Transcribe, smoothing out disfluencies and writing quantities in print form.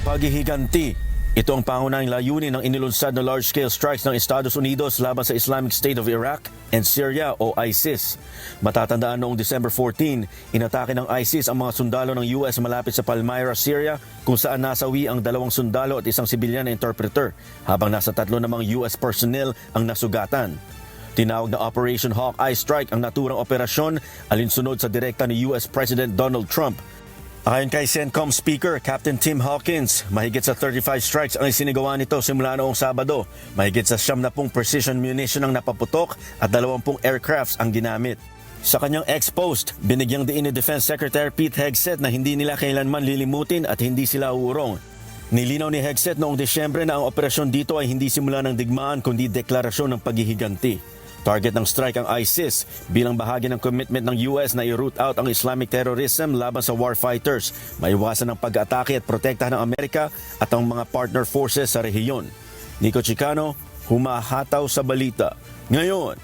Paghihiganti. Ito ang pangunahing layunin ng inilunsad na large-scale strikes ng Estados Unidos laban sa Islamic State of Iraq and Syria o ISIS. Matatandaan noong December 14, inatake ng ISIS ang mga sundalo ng US malapit sa Palmyra, Syria, kung saan nasawi ang 2 sundalo at isang sibilyan na interpreter, habang nasa 3 namang US personnel ang nasugatan. Tinawag na Operation Hawkeye Strike ang naturang operasyon alinsunod sa direkta ni US President Donald Trump. Ayon kay CENTCOM Speaker Captain Tim Hawkins, mahigit sa 35 strikes ang isinagawa nito simula noong Sabado. Mahigit sa 70 precision munition ang napaputok at 20 aircrafts ang ginamit. Sa kanyang ex-post, binigyang diin ni Defense Secretary Pete Hegseth na hindi nila kailanman lilimutin at hindi sila uurong. Nilinaw ni Hegseth noong Desyembre na ang operasyon dito ay hindi simula ng digmaan kundi deklarasyon ng paghihiganti. Target ng strike ang ISIS bilang bahagi ng commitment ng US na i-root out ang Islamic terrorism laban sa warfighters, maiwasan ang pag-atake at protektahan ng Amerika at ang mga partner forces sa rehiyon. Nico Chicano, humahataw sa balita. Ngayon.